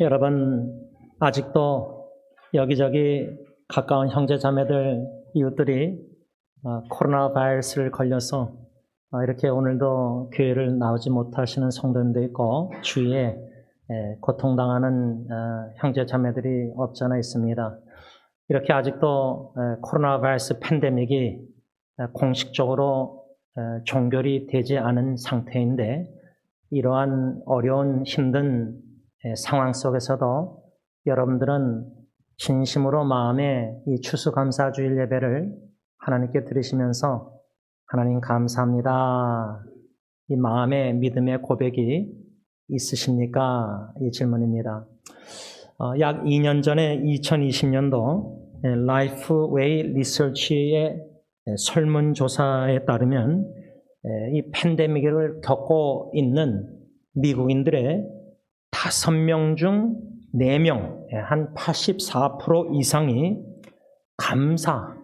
여러분, 아직도 여기저기 가까운 형제 자매들, 이웃들이 코로나 바이러스를 걸려서 이렇게 오늘도 교회를 나오지 못하시는 성도님도 있고 주위에 고통당하는 형제 자매들이 없지 않아 있습니다. 이렇게 아직도 코로나 바이러스 팬데믹이 공식적으로 종결이 되지 않은 상태인데 이러한 어려운 힘든 상황 속에서도 여러분들은 진심으로 마음에 이 추수감사주일 예배를 하나님께 드리시면서 하나님 감사합니다. 이 마음의 믿음의 고백이 있으십니까? 이 질문입니다. 약 2년 전에 2020년도 라이프웨이 리서치의 설문조사에 따르면 이 팬데믹을 겪고 있는 미국인들의 5명 중 4명, 한 84% 이상이 감사,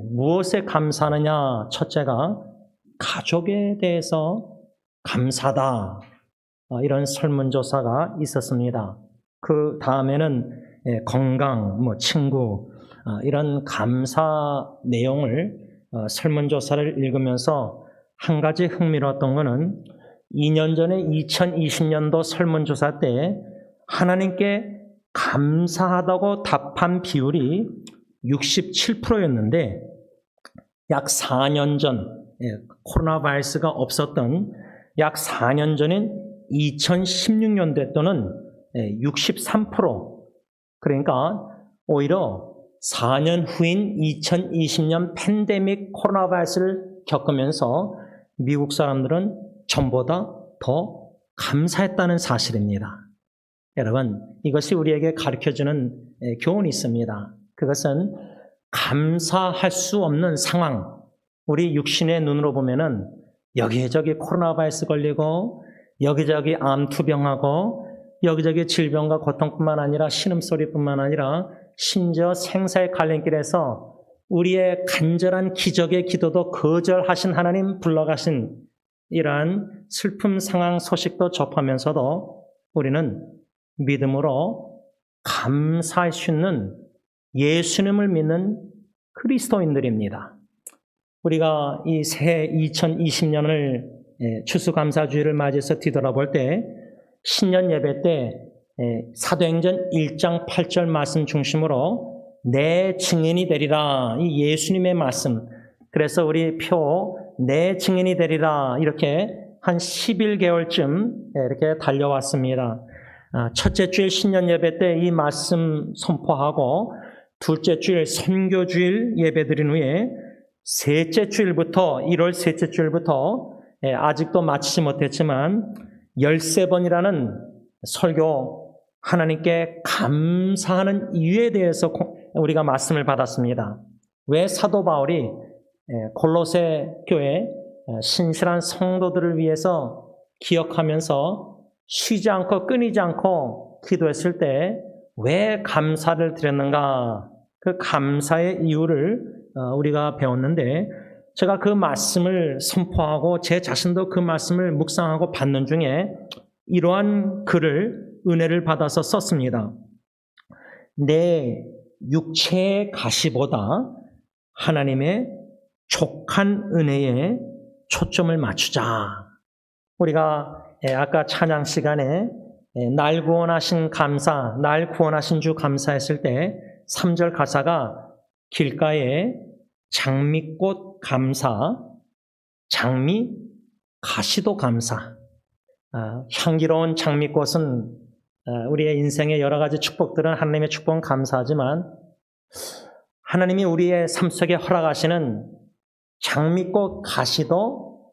무엇에 감사하느냐? 첫째가 가족에 대해서 감사다. 이런 설문조사가 있었습니다. 그 다음에는 건강, 친구, 이런 감사 내용을 설문조사를 읽으면서 한 가지 흥미로웠던 것은 2년 전에 2020년도 설문조사 때 하나님께 감사하다고 답한 비율이 67%였는데 약 4년 전 코로나 바이러스가 없었던 약 4년 전인 2016년도 때는 63%. 그러니까 오히려 4년 후인 2020년 팬데믹 코로나 바이러스를 겪으면서 미국 사람들은 전보다 더 감사했다는 사실입니다. 여러분, 이것이 우리에게 가르쳐주는 교훈이 있습니다. 그것은 감사할 수 없는 상황, 우리 육신의 눈으로 보면은 여기저기 코로나 바이러스 걸리고 여기저기 암투병하고 여기저기 질병과 고통뿐만 아니라 신음소리뿐만 아니라 심지어 생사의 갈림길에서 우리의 간절한 기적의 기도도 거절하신 하나님 불러가신 이러한 슬픔 상황 소식도 접하면서도 우리는 믿음으로 감사할 수 있는 예수님을 믿는 그리스도인들입니다. 우리가 이 새해 2020년을 추수감사주일을 맞이해서 뒤돌아볼 때 신년 예배 때 사도행전 1장 8절 말씀 중심으로 내 증인이 되리라, 이 예수님의 말씀. 그래서 우리 표 내 증인이 되리라 이렇게 한 11개월쯤 이렇게 달려왔습니다. 첫째 주일 신년 예배 때 이 말씀 선포하고 둘째 주일 선교주일 예배 드린 후에 셋째 주일부터 1월 셋째 주일부터 아직도 마치지 못했지만 13번이라는 설교, 하나님께 감사하는 이유에 대해서 우리가 말씀을 받았습니다. 왜 사도 바울이 골로새 교회 신실한 성도들을 위해서 기억하면서 쉬지 않고 끊이지 않고 기도했을 때 왜 감사를 드렸는가? 그 감사의 이유를 우리가 배웠는데 제가 그 말씀을 선포하고 제 자신도 그 말씀을 묵상하고 받는 중에 이러한 글을 은혜를 받아서 썼습니다. 내 육체의 가시보다 하나님의 족한 은혜에 초점을 맞추자. 우리가 아까 찬양 시간에 날 구원하신 감사, 날 구원하신 주 감사했을 때 3절 가사가 길가에 장미꽃 감사, 장미, 가시도 감사. 향기로운 장미꽃은 우리의 인생의 여러 가지 축복들은 하나님의 축복은 감사하지만 하나님이 우리의 삶 속에 허락하시는 장미꽃 가시도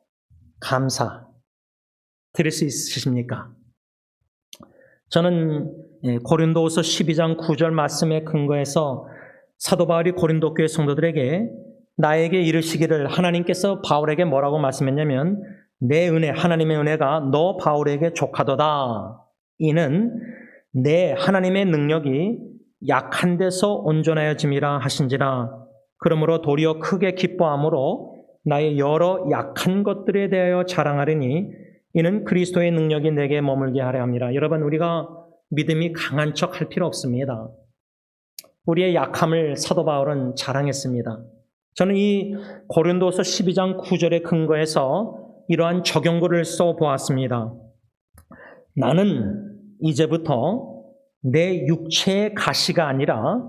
감사 드릴 수 있으십니까? 저는 고린도후서 12장 9절 말씀에 근거해서 사도 바울이 고린도 교회 성도들에게 나에게 이르시기를 하나님께서 바울에게 뭐라고 말씀했냐면 내 은혜, 하나님의 은혜가 너 바울에게 족하도다. 이는 내 하나님의 능력이 약한 데서 온전하여짐이라 하신지라. 그러므로 도리어 크게 기뻐함으로 나의 여러 약한 것들에 대하여 자랑하리니 이는 그리스도의 능력이 내게 머물게 하려 함이라. 여러분, 우리가 믿음이 강한 척 할 필요 없습니다. 우리의 약함을 사도 바울은 자랑했습니다. 저는 이 고린도서 12장 9절에 근거해서 이러한 적용구를 써보았습니다. 나는 이제부터 내 육체의 가시가 아니라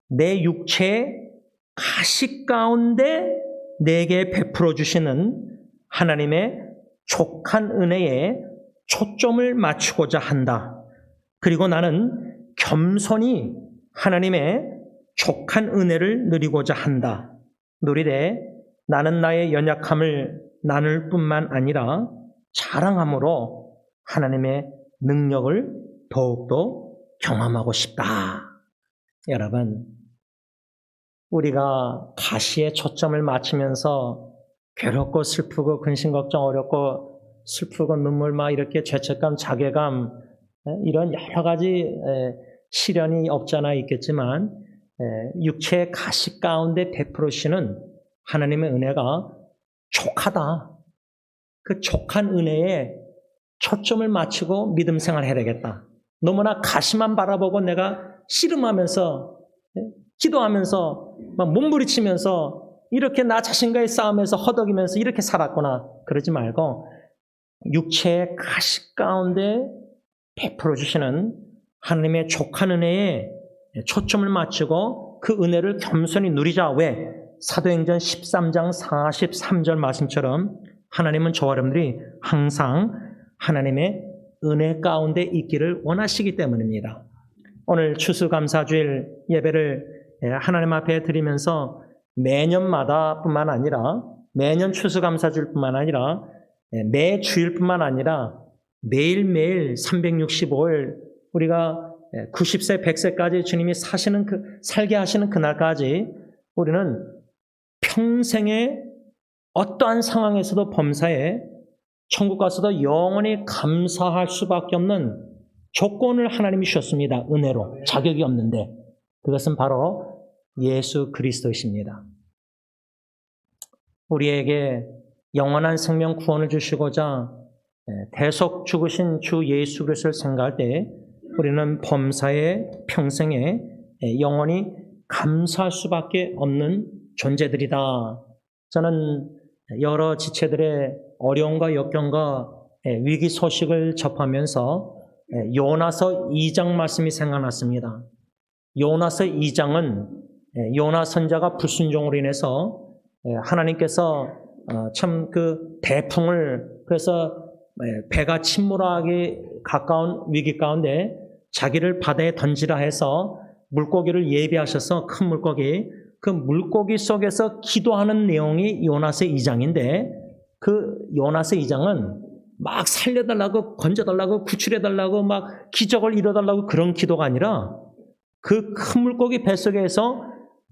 내 육체의 가시 가운데 내게 베풀어 주시는 하나님의 족한 은혜에 초점을 맞추고자 한다. 그리고 나는 겸손히 하나님의 족한 은혜를 누리고자 한다. 누리되 나는 나의 연약함을 나눌 뿐만 아니라 자랑함으로 하나님의 능력을 더욱더 경험하고 싶다. 여러분, 우리가 가시에 초점을 맞추면서 괴롭고 슬프고 근심걱정 어렵고 슬프고 눈물 막 이렇게 죄책감, 자괴감 이런 여러 가지 시련이 없잖아 있겠지만 육체의 가시 가운데 베풀으시는 하나님의 은혜가 족하다. 그 족한 은혜에 초점을 맞추고 믿음 생활해야 되겠다. 너무나 가시만 바라보고 내가 씨름하면서 기도하면서 막 몸부리치면서 이렇게 나 자신과의 싸움에서 허덕이면서 이렇게 살았구나. 그러지 말고 육체의 가시 가운데 베풀어 주시는 하나님의 족한 은혜에 초점을 맞추고 그 은혜를 겸손히 누리자. 왜? 사도행전 13장 43절 말씀처럼 하나님은 저와 여러분들이 항상 하나님의 은혜 가운데 있기를 원하시기 때문입니다. 오늘 추수감사주일 예배를 하나님 앞에 드리면서 매년마다 뿐만 아니라 매년 추수감사주일 뿐만 아니라 매 주일뿐만 아니라 매일매일 365일 우리가 90세, 100세까지 주님이 살게 하시는 그날까지 우리는 평생에 어떠한 상황에서도 범사에 천국 가서도 영원히 감사할 수밖에 없는 조건을 하나님이 주셨습니다. 은혜로. 자격이 없는데. 그것은 바로 예수 그리스도이십니다. 우리에게 영원한 생명 구원을 주시고자 대속 죽으신 주 예수 그리스도를 생각할 때 우리는 범사의 평생에 영원히 감사할 수밖에 없는 존재들이다. 저는 여러 지체들의 어려움과 역경과 위기 소식을 접하면서 요나서 2장 말씀이 생각났습니다. 요나서 2장은 요나 선지자가 불순종으로 인해서 하나님께서 참 그 대풍을 그래서 배가 침몰하기 가까운 위기 가운데 자기를 바다에 던지라 해서 물고기를 예비하셔서 큰 물고기 그 물고기 속에서 기도하는 내용이 요나서 2장인데 그 요나서 2장은 막 살려달라고 건져달라고 구출해달라고 막 기적을 이뤄달라고 그런 기도가 아니라 그 큰 물고기 뱃속에서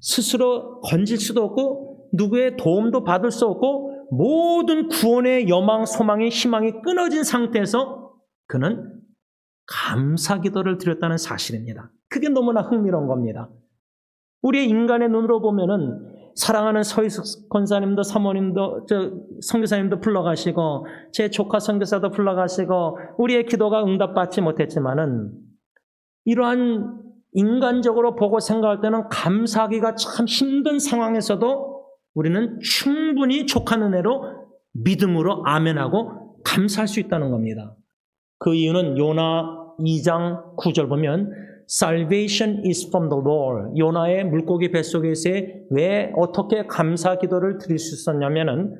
스스로 건질 수도 없고 누구의 도움도 받을 수 없고 모든 구원의 여망, 소망이 희망이 끊어진 상태에서 그는 감사 기도를 드렸다는 사실입니다. 그게 너무나 흥미로운 겁니다. 우리의 인간의 눈으로 보면은 사랑하는 서희숙 권사님도 사모님도 선교사님도 불러가시고 제 조카 선교사도 불러가시고 우리의 기도가 응답받지 못했지만은 이러한 인간적으로 보고 생각할 때는 감사하기가 참 힘든 상황에서도 우리는 충분히 족한 은혜로 믿음으로 아멘하고 감사할 수 있다는 겁니다. 그 이유는 요나 2장 9절 보면 Salvation is from the Lord. 요나의 물고기 뱃속에서 왜 어떻게 감사 기도를 드릴 수 있었냐면은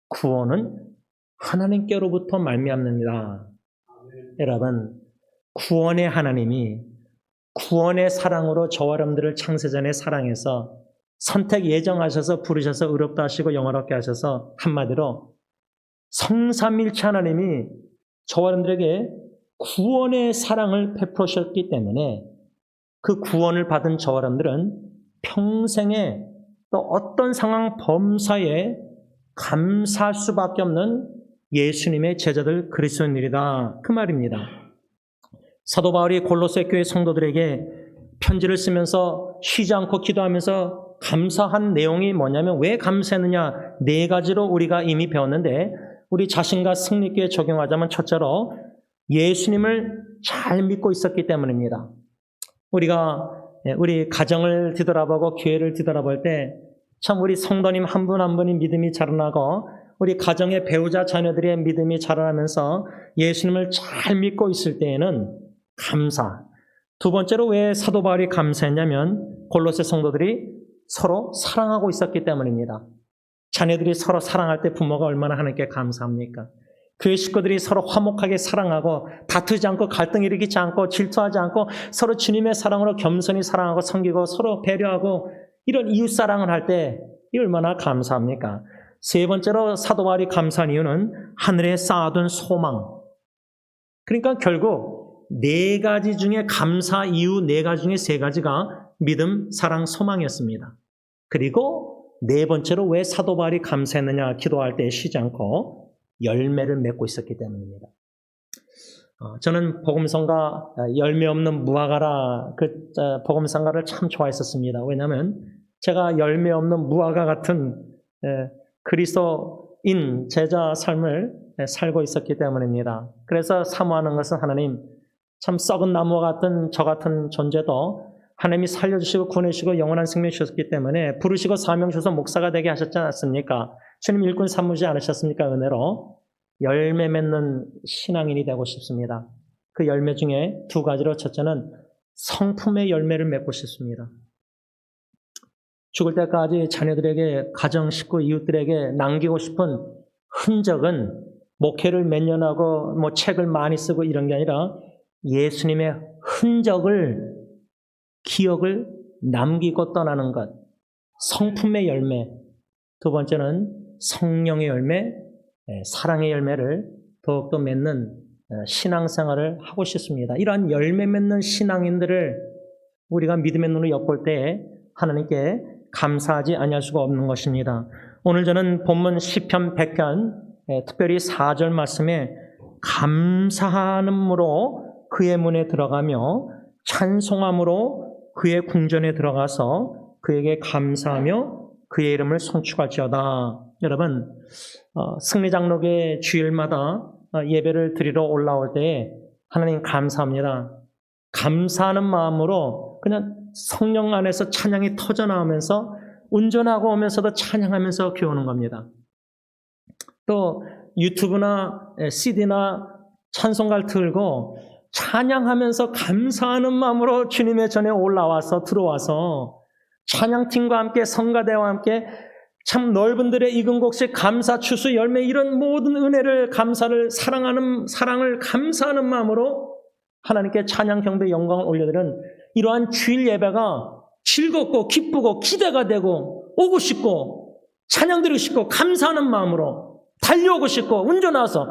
구원은 하나님께로부터 말미암습니다. 여러분, 구원의 하나님이 구원의 사랑으로 저와 여러분들을 창세전에 사랑해서 선택 예정하셔서 부르셔서 의롭다 하시고 영화롭게 하셔서 한마디로 성삼일체 하나님이 저와 여러분들에게 구원의 사랑을 베푸셨기 때문에 그 구원을 받은 저와 여러분들은 평생에 또 어떤 상황 범사에 감사할 수밖에 없는 예수님의 제자들 그리스도인들이다. 그 말입니다. 사도 바울이 골로새 교회 성도들에게 편지를 쓰면서 쉬지 않고 기도하면서 감사한 내용이 뭐냐면 왜 감사했느냐 4가지로 우리가 이미 배웠는데 우리 자신과 승리교에 적용하자면 첫째로 예수님을 잘 믿고 있었기 때문입니다. 우리가 우리 가정을 뒤돌아보고 교회를 뒤돌아볼 때 참 우리 성도님 한 분 한 분이 믿음이 자라나고 우리 가정의 배우자 자녀들의 믿음이 자라나면서 예수님을 잘 믿고 있을 때에는 감사. 두 번째로 왜 사도 바울이 감사했냐면 골로새 성도들이 서로 사랑하고 있었기 때문입니다. 자녀들이 서로 사랑할 때 부모가 얼마나 하나님께 감사합니까? 교회 식구들이 서로 화목하게 사랑하고 다투지 않고 갈등 일으키지 않고 질투하지 않고 서로 주님의 사랑으로 겸손히 사랑하고 섬기고 서로 배려하고 이런 이웃사랑을 할 때 얼마나 감사합니까? 세 번째로 사도 바울이 감사한 이유는 하늘에 쌓아둔 소망. 그러니까 결국 네 가지 중에 감사 이유 네 가지 중에 세 가지가 믿음, 사랑, 소망이었습니다. 그리고 네 번째로 왜 사도 바울이 감사했느냐 기도할 때 쉬지 않고 열매를 맺고 있었기 때문입니다. 저는 복음성가 열매 없는 무화과라 그 복음성가를 참 좋아했었습니다. 왜냐하면 제가 열매 없는 무화과 같은 그리스도인 제자 삶을 살고 있었기 때문입니다. 그래서 사모하는 것은 하나님 참 썩은 나무와 같은 저 같은 존재도 하나님이 살려주시고 구원해주시고 영원한 생명 주셨기 때문에 부르시고 사명 주셔서 목사가 되게 하셨지 않았습니까? 주님 일꾼 삼으지 않으셨습니까? 은혜로 열매 맺는 신앙인이 되고 싶습니다. 그 열매 중에 두 가지로 첫째는 성품의 열매를 맺고 싶습니다. 죽을 때까지 자녀들에게 가정, 식구, 이웃들에게 남기고 싶은 흔적은 목회를 몇 년 하고 뭐 책을 많이 쓰고 이런 게 아니라 예수님의 흔적을 기억을 남기고 떠나는 것. 성품의 열매. 두 번째는 성령의 열매, 사랑의 열매를 더욱더 맺는 신앙생활을 하고 싶습니다. 이러한 열매 맺는 신앙인들을 우리가 믿음의 눈으로 엿볼 때 하나님께 감사하지 아니할 수가 없는 것입니다. 오늘 저는 본문 시편 100편 특별히 4절 말씀에 감사함으로 그의 문에 들어가며 찬송함으로 그의 궁전에 들어가서 그에게 감사하며 그의 이름을 송축할지어다. 여러분 승리장로교회 주일마다 예배를 드리러 올라올 때 하나님 감사합니다. 감사하는 마음으로 그냥 성령 안에서 찬양이 터져나오면서 운전하고 오면서도 찬양하면서 교오는 겁니다. 또 유튜브나 CD나 찬송가를 틀고 찬양하면서 감사하는 마음으로 주님의 전에 올라와서 들어와서 찬양팀과 함께 성가대와 함께 참 넓은 들의 익은 곡식 감사 추수 열매 이런 모든 은혜를 감사를 사랑을 감사하는 마음으로 하나님께 찬양 경배 영광을 올려드리는 이러한 주일 예배가 즐겁고 기쁘고 기대가 되고 오고 싶고 찬양 드리고 싶고 감사하는 마음으로 달려오고 싶고 운전와서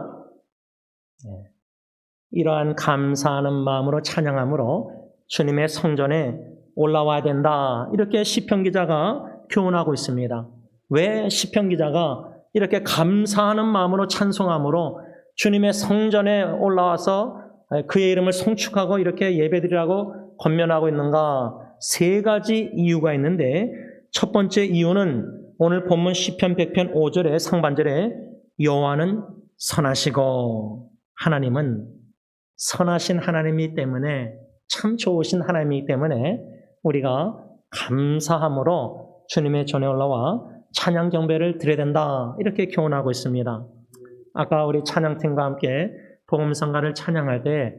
이러한 감사하는 마음으로 찬양함으로 주님의 성전에 올라와야 된다. 이렇게 시편 기자가 교훈하고 있습니다. 왜 시편 기자가 이렇게 감사하는 마음으로 찬송함으로 주님의 성전에 올라와서 그의 이름을 송축하고 이렇게 예배드리라고 권면하고 있는가? 세 가지 이유가 있는데 첫 번째 이유는 오늘 본문 시편 100편 5절에 상반절에 여호와는 선하시고 하나님은 선하신 하나님이기 때문에 참 좋으신 하나님이기 때문에 우리가 감사함으로 주님의 전에 올라와 찬양 경배를 드려야 된다. 이렇게 교훈하고 있습니다. 아까 우리 찬양팀과 함께 복음성가를 찬양할 때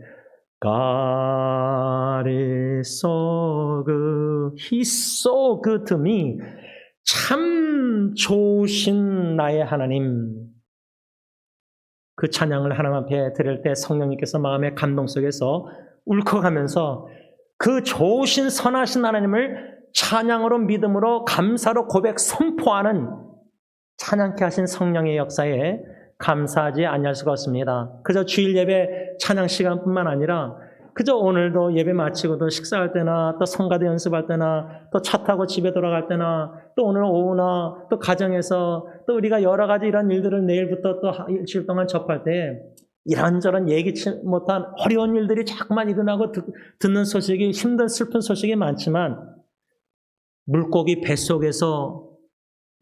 God is so good, He's so good to me. 참 좋으신 나의 하나님. 그 찬양을 하나님 앞에 드릴 때 성령님께서 마음의 감동 속에서 울컥하면서 그 좋으신 선하신 하나님을 찬양으로 믿음으로 감사로 고백 선포하는 찬양케 하신 성령의 역사에 감사하지 아니할 수가 없습니다. 그저 주일 예배 찬양 시간뿐만 아니라 그저 오늘도 예배 마치고도 식사할 때나 또 성가대 연습할 때나 또 차 타고 집에 돌아갈 때나 또 오늘 오후나 또 가정에서 또 우리가 여러 가지 이런 일들을 내일부터 또 일주일 동안 접할 때 이런저런 예기치 못한 어려운 일들이 자꾸만 일어나고 듣는 소식이 힘든 슬픈 소식이 많지만 물고기 뱃속에서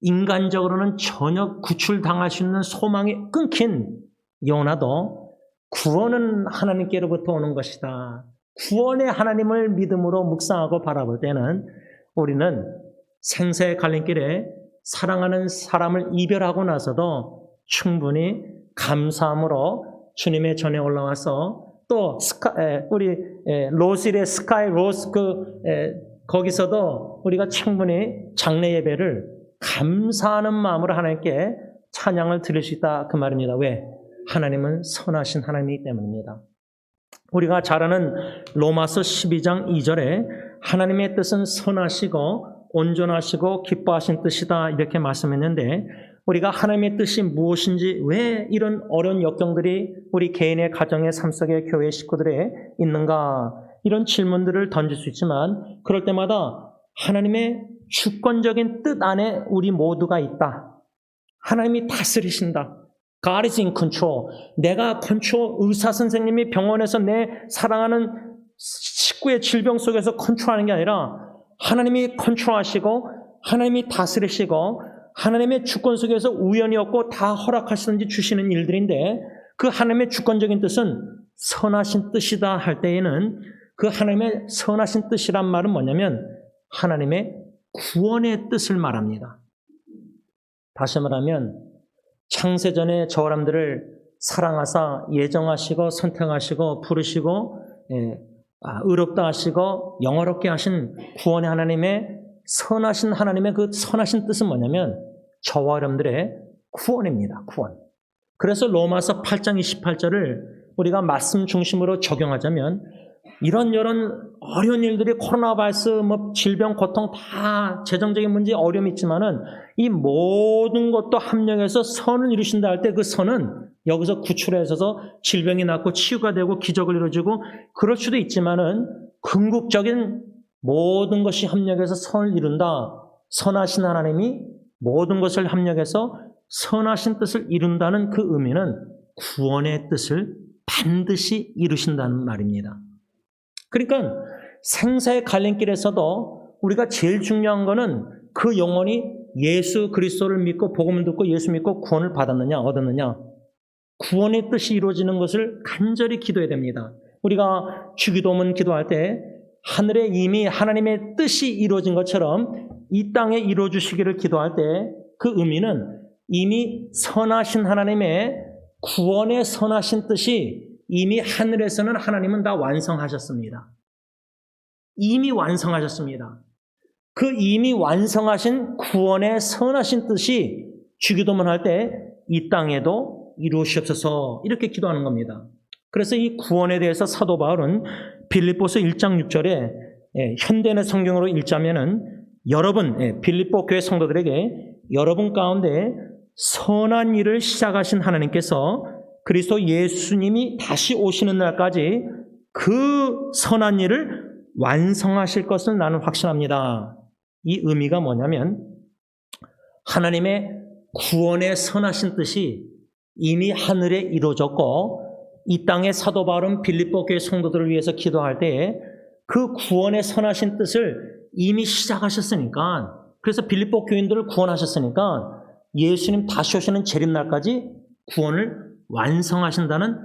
인간적으로는 전혀 구출당할 수 있는 소망이 끊긴 요나도 구원은 하나님께로부터 오는 것이다. 구원의 하나님을 믿음으로 묵상하고 바라볼 때는 우리는 생사의 갈림길에 사랑하는 사람을 이별하고 나서도 충분히 감사함으로 주님의 전에 올라와서 또 우리 로실의 스카이 로스 거기서도 우리가 충분히 장례 예배를 감사하는 마음으로 하나님께 찬양을 드릴 수 있다 그 말입니다. 왜? 하나님은 선하신 하나님이기 때문입니다. 우리가 잘 아는 로마서 12장 2절에 하나님의 뜻은 선하시고 온전하시고 기뻐하신 뜻이다 이렇게 말씀했는데 우리가 하나님의 뜻이 무엇인지 왜 이런 어려운 역경들이 우리 개인의 가정의 삶 속에 교회 식구들에 있는가 이런 질문들을 던질 수 있지만 그럴 때마다 하나님의 주권적인 뜻 안에 우리 모두가 있다. 하나님이 다스리신다. God is in control. 내가 컨트롤, 의사 선생님이 병원에서 내 사랑하는 식구의 질병 속에서 컨트롤하는 게 아니라 하나님이 컨트롤하시고 하나님이 다스리시고 하나님의 주권 속에서 우연이 없고 다 허락하시든지 주시는 일들인데 그 하나님의 주권적인 뜻은 선하신 뜻이다 할 때에는 그 하나님의 선하신 뜻이란 말은 뭐냐면 하나님의 구원의 뜻을 말합니다. 다시 말하면 창세전에 저 사람들을 사랑하사 예정하시고 선택하시고 부르시고 의롭다 하시고 영화롭게 하신 구원의 하나님의 선하신 하나님의 그 선하신 뜻은 뭐냐면 저와 여러분들의 구원입니다. 구원. 그래서 로마서 8장 28절을 우리가 말씀 중심으로 적용하자면 이런 어려운 일들이 코로나 바이러스, 질병, 고통 다 재정적인 문제, 어려움이 있지만은 이 모든 것도 합력해서 선을 이루신다 할 때 그 선은 여기서 구출해서 질병이 낫고 치유가 되고 기적을 이루어지고 그럴 수도 있지만은 궁극적인 모든 것이 합력해서 선을 이룬다. 선하신 하나님이 모든 것을 합력해서 선하신 뜻을 이룬다는 그 의미는 구원의 뜻을 반드시 이루신다는 말입니다. 그러니까 생사의 갈림길에서도 우리가 제일 중요한 거는 그 영혼이 예수 그리스도를 믿고 복음을 듣고 예수 믿고 구원을 받았느냐 얻었느냐 구원의 뜻이 이루어지는 것을 간절히 기도해야 됩니다. 우리가 주기도문 기도할 때 하늘에 이미 하나님의 뜻이 이루어진 것처럼 이 땅에 이루어 주시기를 기도할 때 그 의미는 이미 선하신 하나님의 구원의 선하신 뜻이 이미 하늘에서는 하나님은 다 완성하셨습니다. 이미 완성하셨습니다. 그 이미 완성하신 구원의 선하신 뜻이 주기도문 할 때 이 땅에도 이루시옵소서 이렇게 기도하는 겁니다. 그래서 이 구원에 대해서 사도 바울은 빌립보서 1장 6절에 현대인의 성경으로 읽자면은 여러분 빌립보 교회 성도들에게 여러분 가운데 선한 일을 시작하신 하나님께서 그리스도 예수님이 다시 오시는 날까지 그 선한 일을 완성하실 것을 나는 확신합니다. 이 의미가 뭐냐면 하나님의 구원의 선하신 뜻이 이미 하늘에 이루어졌고 이 땅의 사도 바울은 빌립보 교회 성도들을 위해서 기도할 때에 그 구원의 선하신 뜻을 이미 시작하셨으니까 그래서 빌립보 교인들을 구원하셨으니까 예수님 다시 오시는 재림날까지 구원을 완성하신다는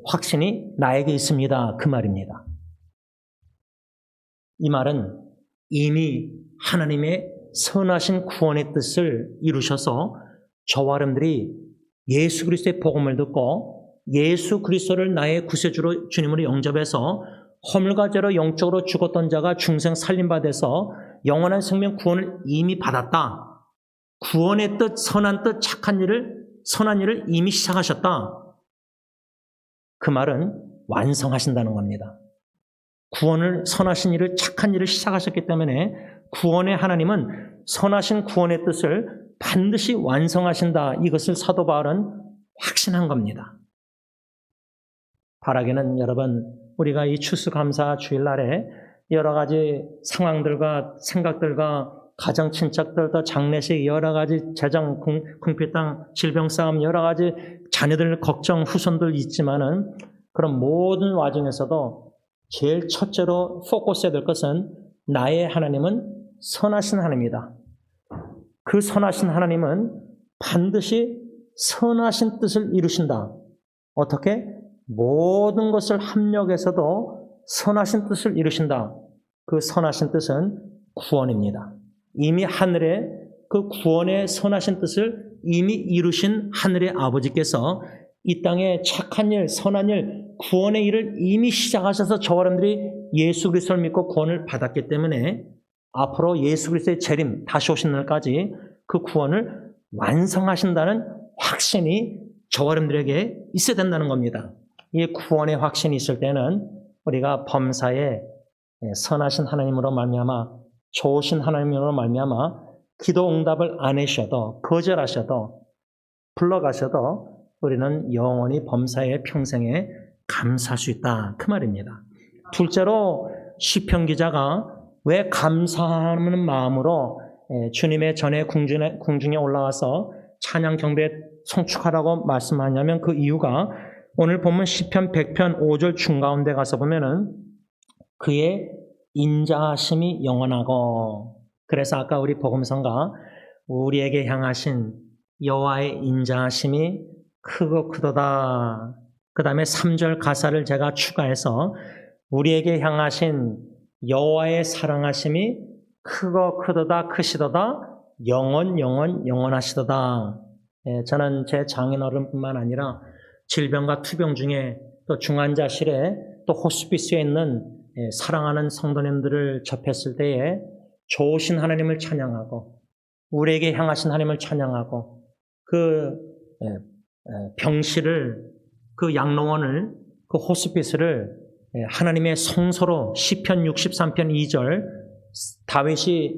확신이 나에게 있습니다. 그 말입니다. 이 말은 이미 하나님의 선하신 구원의 뜻을 이루셔서 저와 여러분들이 예수 그리스도의 복음을 듣고 예수 그리스도를 나의 구세주로 주님으로 영접해서 허물과 죄로 영적으로 죽었던 자가 중생 살림받아서 영원한 생명 구원을 이미 받았다. 구원의 뜻, 선한 뜻, 선한 일을 이미 시작하셨다. 그 말은 완성하신다는 겁니다. 구원을, 선하신 일을, 착한 일을 시작하셨기 때문에 구원의 하나님은 선하신 구원의 뜻을 반드시 완성하신다. 이것을 사도 바울은 확신한 겁니다. 바라기는 여러분, 우리가 이 추수감사 주일날에 여러 가지 상황들과 생각들과 가정 친척들과 장례식 여러 가지 재정, 궁핍당, 질병 싸움 여러 가지 자녀들 걱정, 후손들 있지만은 그런 모든 와중에서도 제일 첫째로 포커스해야 될 것은 나의 하나님은 선하신 하나님이다. 그 선하신 하나님은 반드시 선하신 뜻을 이루신다. 어떻게? 모든 것을 합력해서도 선하신 뜻을 이루신다. 그 선하신 뜻은 구원입니다. 이미 하늘에 그 구원의 선하신 뜻을 이미 이루신 하늘의 아버지께서 이 땅에 착한 일, 선한 일, 구원의 일을 이미 시작하셔서 저와 여러분들이 예수 그리스도를 믿고 구원을 받았기 때문에 앞으로 예수 그리스도의 재림, 다시 오신 날까지 그 구원을 완성하신다는 확신이 저와 여러분들에게 있어야 된다는 겁니다. 이 구원의 확신이 있을 때는 우리가 범사에 선하신 하나님으로 말미암아 좋으신 하나님으로 말미암아 기도 응답을 안 하셔도 거절하셔도 불러가셔도 우리는 영원히 범사에 평생에 감사할 수 있다. 그 말입니다. 둘째로 시편 기자가 왜 감사하는 마음으로 주님의 전에 궁중에 올라와서 찬양 경배 송축하라고 말씀하냐면 그 이유가 오늘 보면 시편 100편 5절 중가운데 가서 보면은 그의 인자하심이 영원하고, 그래서 아까 우리 복음성가 우리에게 향하신 여호와의 인자하심이 크고 크도다. 그 다음에 3절 가사를 제가 추가해서 우리에게 향하신 여호와의 사랑하심이 크고 크도다, 크시도다, 영원하시도다. 저는 제 장인어른뿐만 아니라 질병과 투병 중에 또 중환자실에 또 호스피스에 있는 사랑하는 성도님들을 접했을 때에 좋으신 하나님을 찬양하고 우리에게 향하신 하나님을 찬양하고 그 병실을, 그 양로원을, 그 호스피스를 하나님의 성소로, 시편 63편 2절 다윗이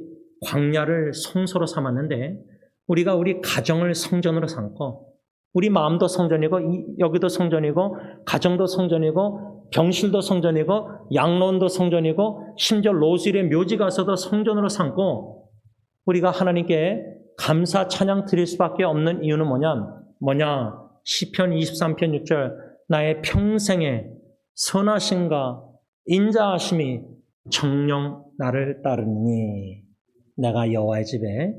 광야를 성소로 삼았는데 우리가 우리 가정을 성전으로 삼고 우리 마음도 성전이고 여기도 성전이고 가정도 성전이고 병실도 성전이고 양로원도 성전이고 심지어 로스일의 묘지 가서도 성전으로 삼고 우리가 하나님께 감사 찬양 드릴 수밖에 없는 이유는 뭐냐? 시편 23편 6절 나의 평생에 선하심과 인자하심이 정녕 나를 따르니 내가 여호와의 집에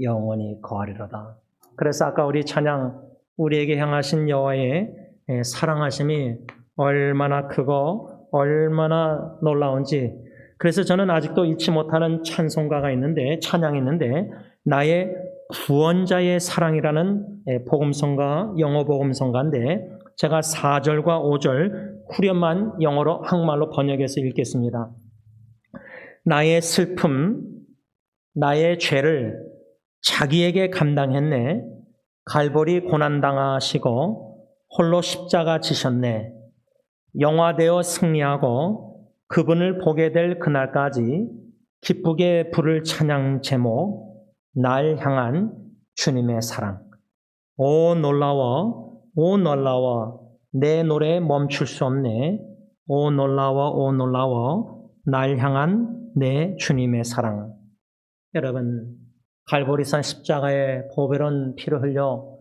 영원히 거하리로다. 그래서 아까 우리 찬양 우리에게 향하신 여호와의 사랑하심이 얼마나 크고 얼마나 놀라운지, 그래서 저는 아직도 잊지 못하는 찬송가가 있는데, 찬양이 있는데 나의 구원자의 사랑이라는 복음성가, 영어 복음성가인데 제가 4절과 5절 후렴만 영어로 한국말로 번역해서 읽겠습니다. 나의 슬픔, 나의 죄를 자기에게 감당했네. 갈보리 고난당하시고 홀로 십자가 지셨네. 영화되어 승리하고 그분을 보게 될 그날까지 기쁘게 부를 찬양 제목, 날 향한 주님의 사랑. 오 놀라워, 오 놀라워, 내 노래 멈출 수 없네. 오 놀라워, 오 놀라워, 날 향한 내 주님의 사랑. 여러분, 갈보리산 십자가에 보배로운 피를 흘려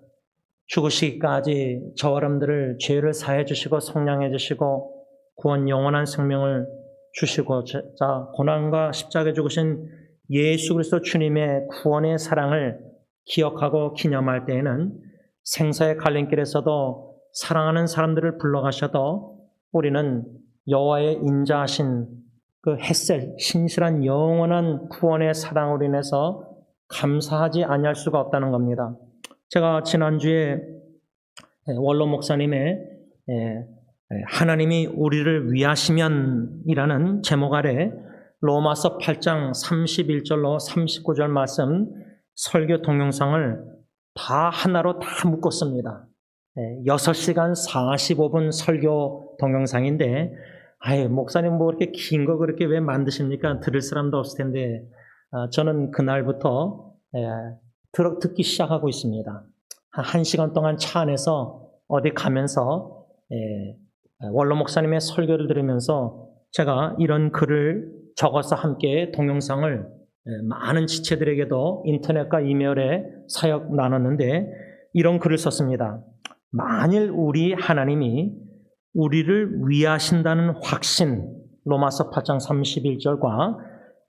죽으시기까지 저와 여러분들을 죄를 사해 주시고 속량해 주시고 구원 영원한 생명을 주시고 고난과 십자가에 죽으신 예수 그리스도 주님의 구원의 사랑을 기억하고 기념할 때에는 생사의 갈림길에서도 사랑하는 사람들을 불러가셔도 우리는 여호와의 인자하신 그 햇셀, 신실한 영원한 구원의 사랑으로 인해서 감사하지 아니할 수가 없다는 겁니다. 제가 지난주에 원로 목사님의 하나님이 우리를 위하시면이라는 제목 아래 로마서 8장 31절로 39절 말씀 설교 동영상을 다 하나로 다 묶었습니다. 6시간 45분 설교 동영상인데 목사님 뭐 그렇게 긴 거 그렇게 왜 만드십니까? 들을 사람도 없을 텐데 저는 그날부터 듣기 시작하고 있습니다. 한 1시간 동안 차 안에서 어디 가면서 원로 목사님의 설교를 들으면서 제가 이런 글을 적어서 함께 동영상을 많은 지체들에게도 인터넷과 이메일에 사역 나눴는데 이런 글을 썼습니다. 만일 우리 하나님이 우리를 위하신다는 확신, 로마서 8장 31절과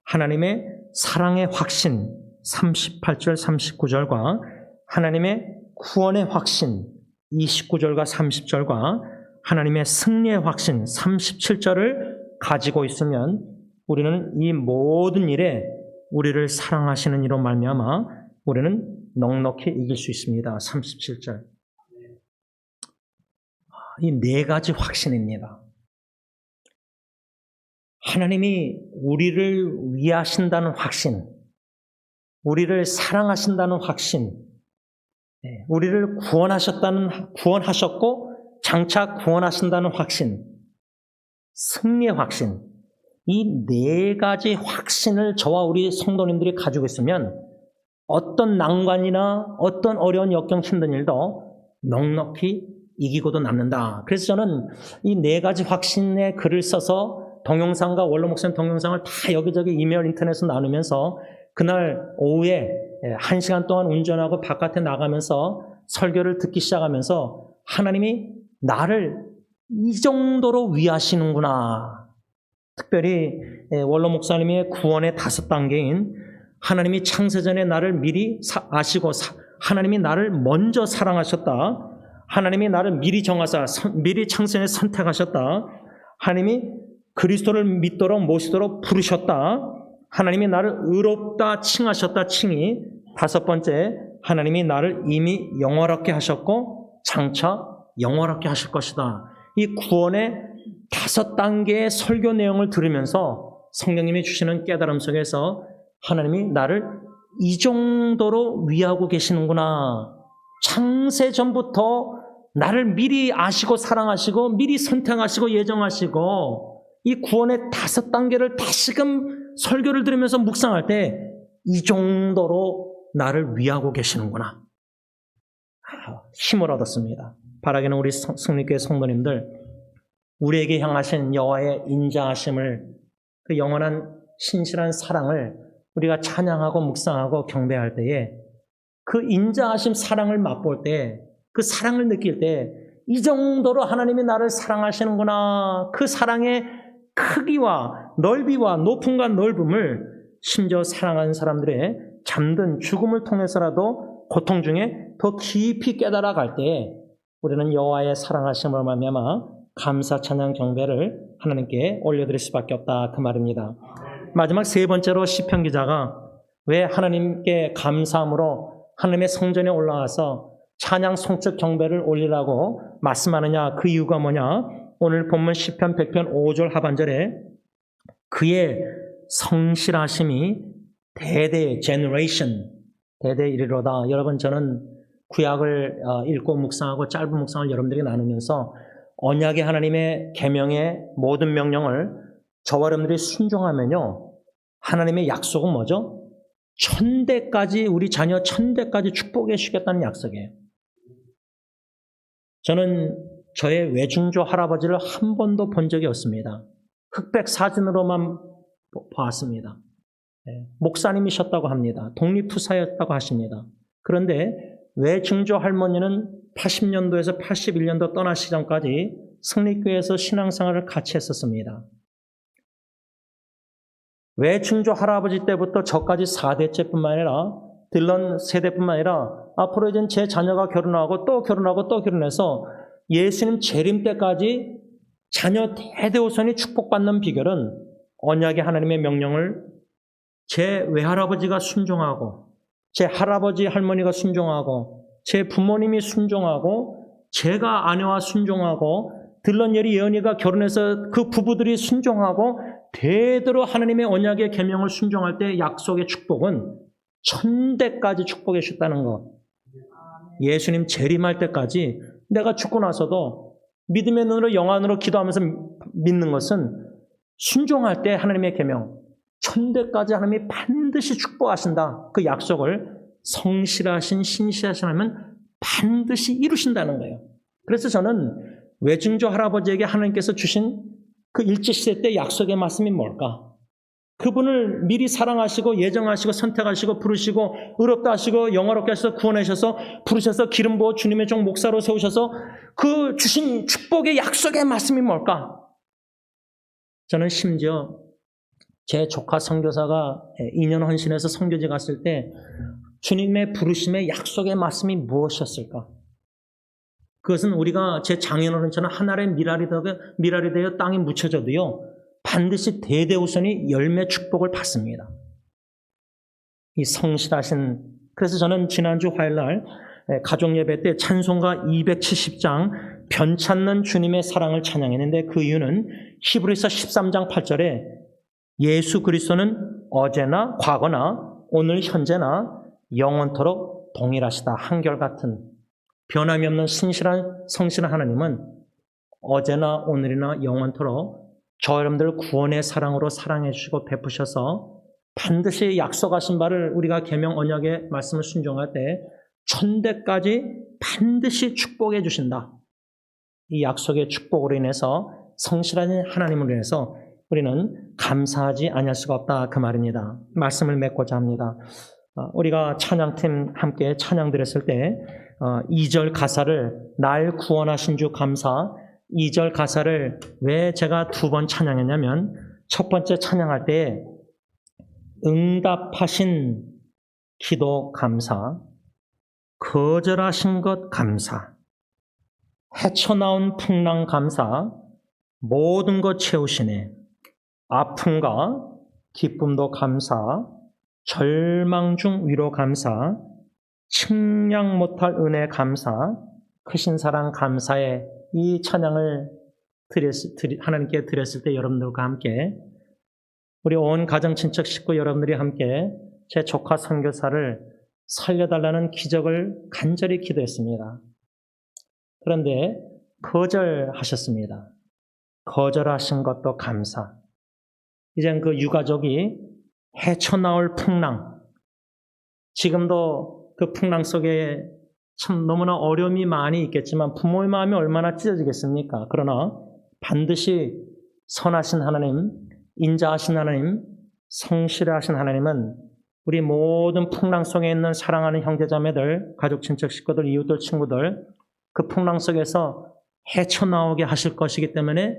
하나님의 사랑의 확신, 38절 39절과 하나님의 구원의 확신, 29절과 30절과 하나님의 승리의 확신 37절을 가지고 있으면 우리는 이 모든 일에 우리를 사랑하시는 이로 말미암아 우리는 넉넉히 이길 수 있습니다. 37절. 이 네 가지 확신입니다. 하나님이 우리를 위하신다는 확신, 우리를 사랑하신다는 확신, 우리를 구원하셨고 장차 구원하신다는 확신, 승리의 확신, 이 네 가지 확신을 저와 우리 성도님들이 가지고 있으면 어떤 난관이나 어떤 어려운 역경 힘든 일도 넉넉히 이기고도 남는다. 그래서 저는 이 네 가지 확신의 글을 써서 동영상과 원로 목사님 동영상을 다 여기저기 이메일 인터넷에서 나누면서 그날 오후에 1시간 동안 운전하고 바깥에 나가면서 설교를 듣기 시작하면서 하나님이 나를 이 정도로 위하시는구나. 특별히 원로 목사님의 구원의 5단계인 하나님이 창세전에 나를 미리 아시고 하나님이 나를 먼저 사랑하셨다. 하나님이 나를 미리 정하사 미리 창세전에 선택하셨다. 하나님이 그리스도를 믿도록 모시도록 부르셨다. 하나님이 나를 의롭다 칭하셨다. 칭이 5번째, 하나님이 나를 이미 영원하게 하셨고 장차 영원하게 하실 것이다. 이 구원의 5단계의 설교 내용을 들으면서 성령님이 주시는 깨달음 속에서 하나님이 나를 이 정도로 위하고 계시는구나. 창세 전부터 나를 미리 아시고 사랑하시고 미리 선택하시고 예정하시고 이 구원의 5단계를 다시금 설교를 들으면서 묵상할 때 이 정도로 나를 위하고 계시는구나. 힘을 얻었습니다. 바라기는 우리 승리교회 성도님들, 우리에게 향하신 여호와의 인자하심을, 그 영원한 신실한 사랑을 우리가 찬양하고 묵상하고 경배할 때에 그 인자하심 사랑을 맛볼 때, 그 사랑을 느낄 때 이 정도로 하나님이 나를 사랑하시는구나. 그 사랑의 크기와 넓이와 높음과 넓음을 심지어 사랑하는 사람들의 잠든 죽음을 통해서라도 고통 중에 더 깊이 깨달아 갈 때 우리는 여호와의 사랑하심을 말미암아 감사 찬양 경배를 하나님께 올려드릴 수밖에 없다, 그 말입니다. 마지막 3번째로 시편 기자가 왜 하나님께 감사함으로 하나님의 성전에 올라와서 찬양 송축 경배를 올리라고 말씀하느냐, 그 이유가 뭐냐. 오늘 본문 시편 100편 5절 하반절에 그의 성실하심이 대대 generation 대대 이르로다. 여러분, 저는 구약을 읽고 묵상하고 짧은 묵상을 여러분들에게 나누면서 언약의 하나님의 계명의 모든 명령을 저와 여러분들이 순종하면요, 하나님의 약속은 뭐죠? 1000대까지, 우리 자녀 1000대까지 축복해 주시겠다는 약속이에요. 저는 저의 외중조 할아버지를 한 번도 본 적이 없습니다. 흑백 사진으로만 봤습니다. 목사님이셨다고 합니다. 독립투사였다고 하십니다. 그런데 외중조 할머니는 80년도에서 81년도 떠나시기 전까지 승리교회에서 신앙생활을 같이 했었습니다. 외중조 할아버지 때부터 저까지 4대째뿐만 아니라 딜런 세대뿐만 아니라 앞으로 이제 제 자녀가 결혼하고 또 결혼하고 또 결혼해서 예수님 재림 때까지 자녀 대대손이 축복받는 비결은 언약의 하나님의 명령을 제 외할아버지가 순종하고, 제 할아버지 할머니가 순종하고, 제 부모님이 순종하고, 제가 아내와 순종하고, 들런예리 예언이가 결혼해서 그 부부들이 순종하고 대대로 하나님의 언약의 계명을 순종할 때 약속의 축복은 1000대까지 축복해 주셨다는 것. 예수님 재림할 때까지 내가 죽고 나서도 믿음의 눈으로 영안으로 기도하면서 믿는 것은 순종할 때 하나님의 계명 1000대까지 하나님이 반드시 축복하신다. 그 약속을 성실하신 신실하신 하나님은 반드시 이루신다는 거예요. 그래서 저는 외증조 할아버지에게 하나님께서 주신 그 일제시대 때 약속의 말씀이 뭘까? 그분을 미리 사랑하시고 예정하시고 선택하시고 부르시고 의롭다 하시고 영화롭게 하셔서 구원하셔서 부르셔서 기름 부어 주님의 종 목사로 세우셔서 그 주신 축복의 약속의 말씀이 뭘까? 저는 심지어 제 조카 선교사가 2년 헌신해서 선교지 갔을 때 주님의 부르심의 약속의 말씀이 무엇이었을까? 그것은 우리가 제 장인어른처럼 하나의 미랄이 되어 땅에 묻혀져도요, 반드시 대대우선이 열매 축복을 받습니다. 이 성실하신, 그래서 저는 지난주 화요일날 가족 예배 때 찬송가 270장 변찮는 주님의 사랑을 찬양했는데, 그 이유는 히브리서 13장 8절에 예수 그리스도는 어제나 과거나 오늘 현재나 영원토록 동일하시다. 한결같은 변함이 없는 성실한 하나님은 어제나 오늘이나 영원토록 저 여러분들 구원의 사랑으로 사랑해 주시고 베푸셔서 반드시 약속하신 바를 우리가 계명 언약의 말씀을 순종할 때 천대까지 반드시 축복해 주신다. 이 약속의 축복으로 인해서 성실한 하나님으로 인해서 우리는 감사하지 아니할 수가 없다, 그 말입니다. 말씀을 맺고자 합니다. 우리가 찬양팀 함께 찬양 드렸을 때 2절 가사를 날 구원하신 주 감사, 2절 가사를 왜 제가 2번 찬양했냐면, 첫 번째 찬양할 때 응답하신 기도 감사, 거절하신 것 감사, 헤쳐나온 풍랑 감사, 모든 것 채우시네, 아픔과 기쁨도 감사, 절망 중 위로 감사, 측량 못할 은혜 감사, 크신 사랑 감사에 이 찬양을 하나님께 드렸을 때 여러분들과 함께, 우리 온 가정 친척 식구 여러분들이 함께 제 조카 선교사를 살려달라는 기적을 간절히 기도했습니다. 그런데 거절하셨습니다. 거절하신 것도 감사. 이젠 그 유가족이 헤쳐나올 풍랑, 지금도 그 풍랑 속에 참 너무나 어려움이 많이 있겠지만 부모의 마음이 얼마나 찢어지겠습니까? 그러나 반드시 선하신 하나님, 인자하신 하나님, 성실하신 하나님은 우리 모든 풍랑 속에 있는 사랑하는 형제자매들, 가족, 친척, 식구들, 이웃들, 친구들, 그 풍랑 속에서 헤쳐나오게 하실 것이기 때문에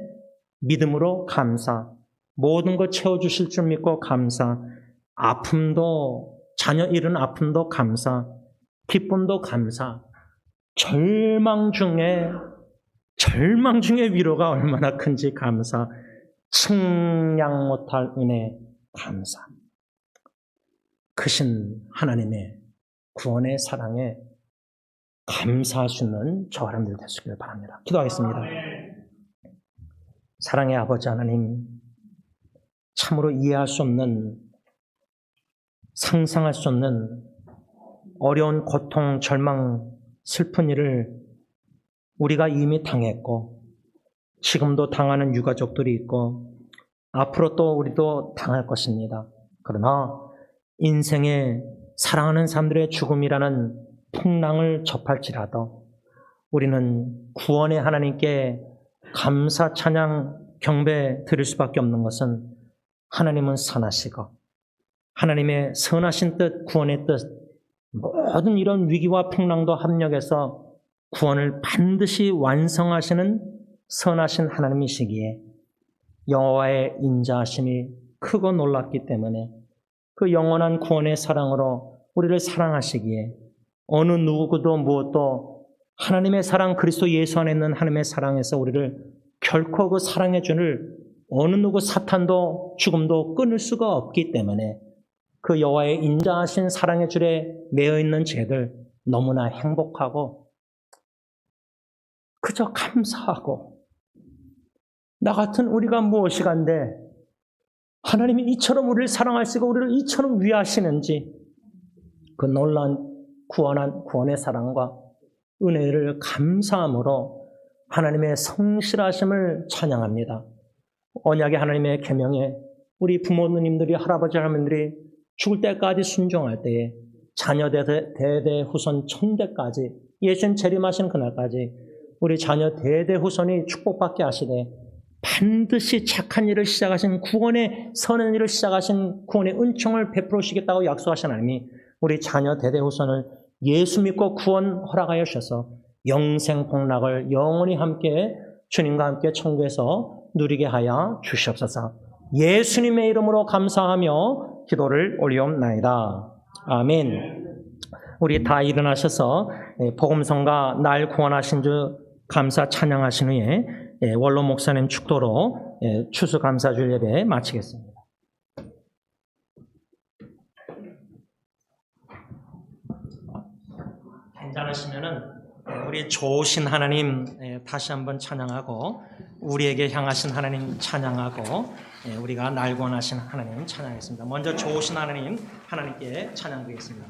믿음으로 감사, 모든 것 채워주실 줄 믿고 감사, 아픔도, 자녀 잃은 아픔도 감사, 기쁨도 감사, 절망 중에 위로가 얼마나 큰지 감사, 측량 못할 은혜 감사. 크신 하나님의 구원의 사랑에 감사할 수 있는 저 사람들 되시길 바랍니다. 기도하겠습니다. 사랑의 아버지 하나님, 참으로 이해할 수 없는, 상상할 수 없는 어려운 고통, 절망, 슬픈 일을 우리가 이미 당했고 지금도 당하는 유가족들이 있고 앞으로 또 우리도 당할 것입니다. 그러나 인생의 사랑하는 사람들의 죽음이라는 풍랑을 접할지라도 우리는 구원의 하나님께 감사, 찬양, 경배 드릴 수밖에 없는 것은 하나님은 선하시고 하나님의 선하신 뜻, 구원의 뜻, 모든 이런 위기와 풍랑도 합력해서 구원을 반드시 완성하시는 선하신 하나님이시기에 여호와의 인자하심이 크고 놀랍기 때문에 그 영원한 구원의 사랑으로 우리를 사랑하시기에 어느 누구도 무엇도 하나님의 사랑, 그리스도 예수 안에 있는 하나님의 사랑에서 우리를 결코 그 사랑의 줄을 어느 누구 사탄도 죽음도 끊을 수가 없기 때문에 그 여호와의 인자하신 사랑의 줄에 매여 있는 죄들 너무나 행복하고 그저 감사하고 나 같은 우리가 무엇이간데 하나님이 이처럼 우리를 사랑하시고 우리를 이처럼 위하시는지 그 놀라운 구원의 사랑과 은혜를 감사함으로 하나님의 성실하심을 찬양합니다. 언약의 하나님의 계명에 우리 부모님들이, 할아버지, 할머니들이 죽을 때까지 순종할 때에 자녀 대대 후손 천대까지 예수님 재림하신 그날까지 우리 자녀 대대 후손이 축복받게 하시되 반드시 착한 일을 시작하신 구원의 선한 일을 시작하신 구원의 은총을 베풀어 주시겠다고 약속하신 하나님이 우리 자녀 대대 후손을 예수 믿고 구원 허락하여 주셔서 영생 복락을 영원히 함께 주님과 함께 천국에서 누리게 하여 주시옵소서. 예수님의 이름으로 감사하며 기도를 올리옵나이다. 아멘. 우리 다 일어나셔서 복음성가 날 구원하신 주 감사 찬양하신 후에 원로 목사님 축도로 추수감사주일 예배 마치겠습니다. 괜찮으시면은 우리 좋으신 하나님 다시 한번 찬양하고 우리에게 향하신 하나님 찬양하고 우리가 날 구원하신 하나님 찬양하겠습니다. 먼저 좋으신 하나님 하나님께 찬양드리겠습니다.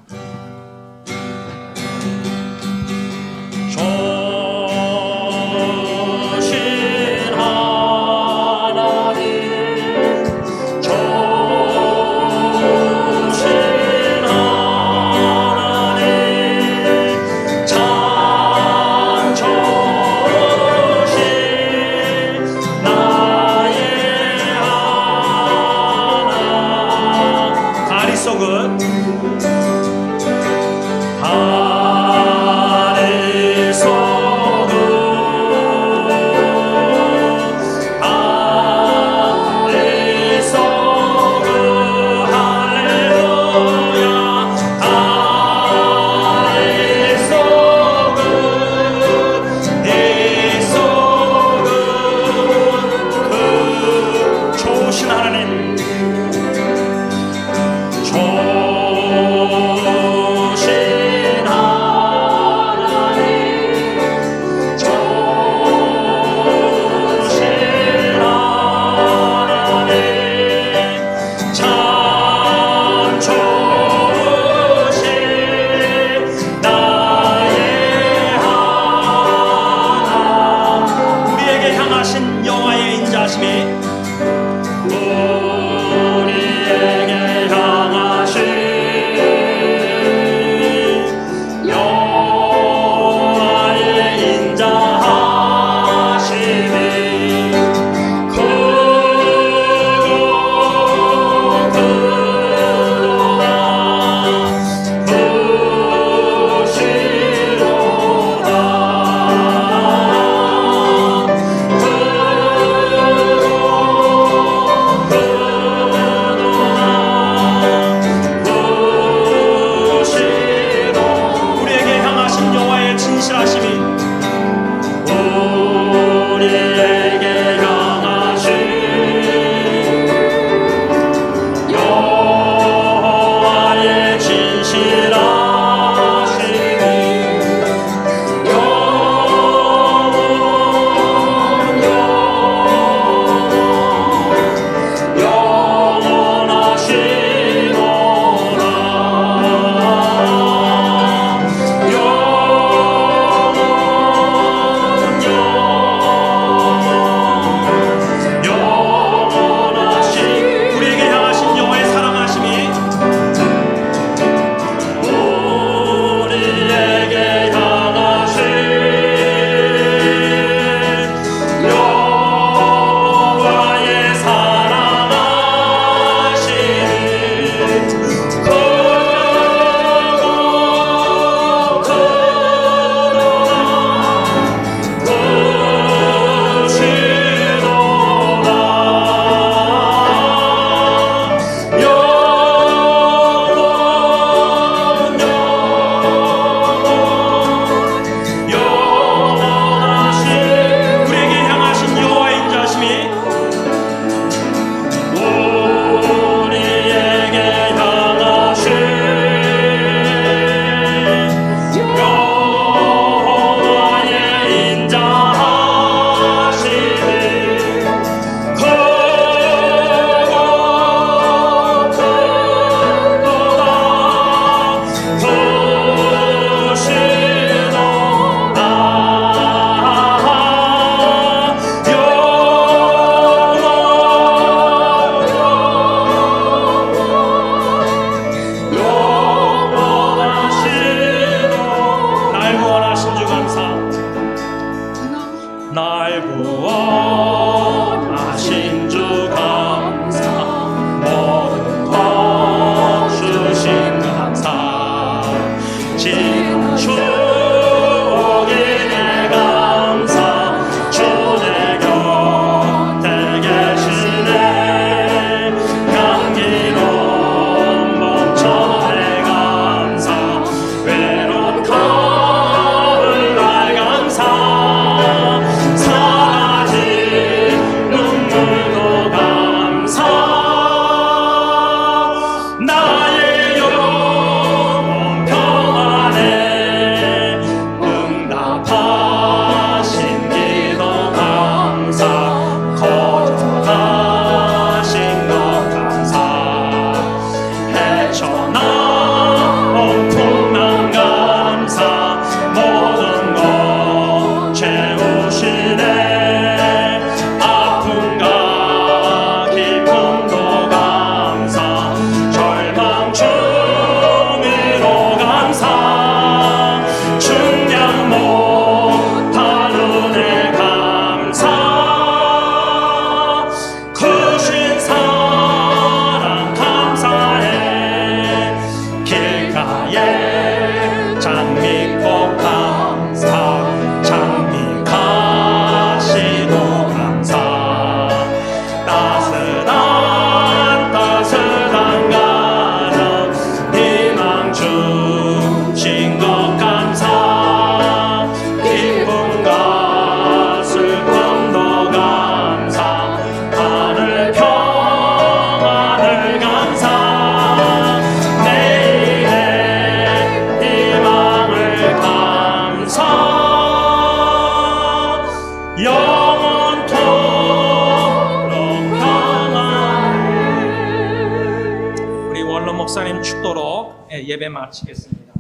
축도로 예배 마치겠습니다.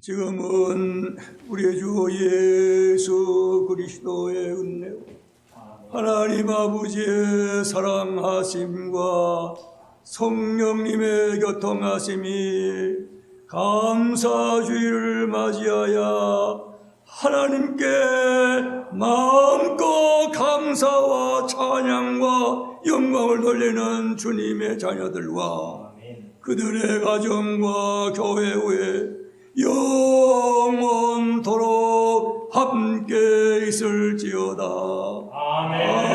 지금은 우리 주 예수 그리스도의 은혜와 하나님 아버지의 사랑하심과 성령님의 교통하심이 감사주일을 맞이하여 하나님께 마음껏 감사와 찬양과 영광을 돌리는 주님의 자녀들과 그들의 가정과 교회 후에 영원토록 함께 있을지어다. 아멘.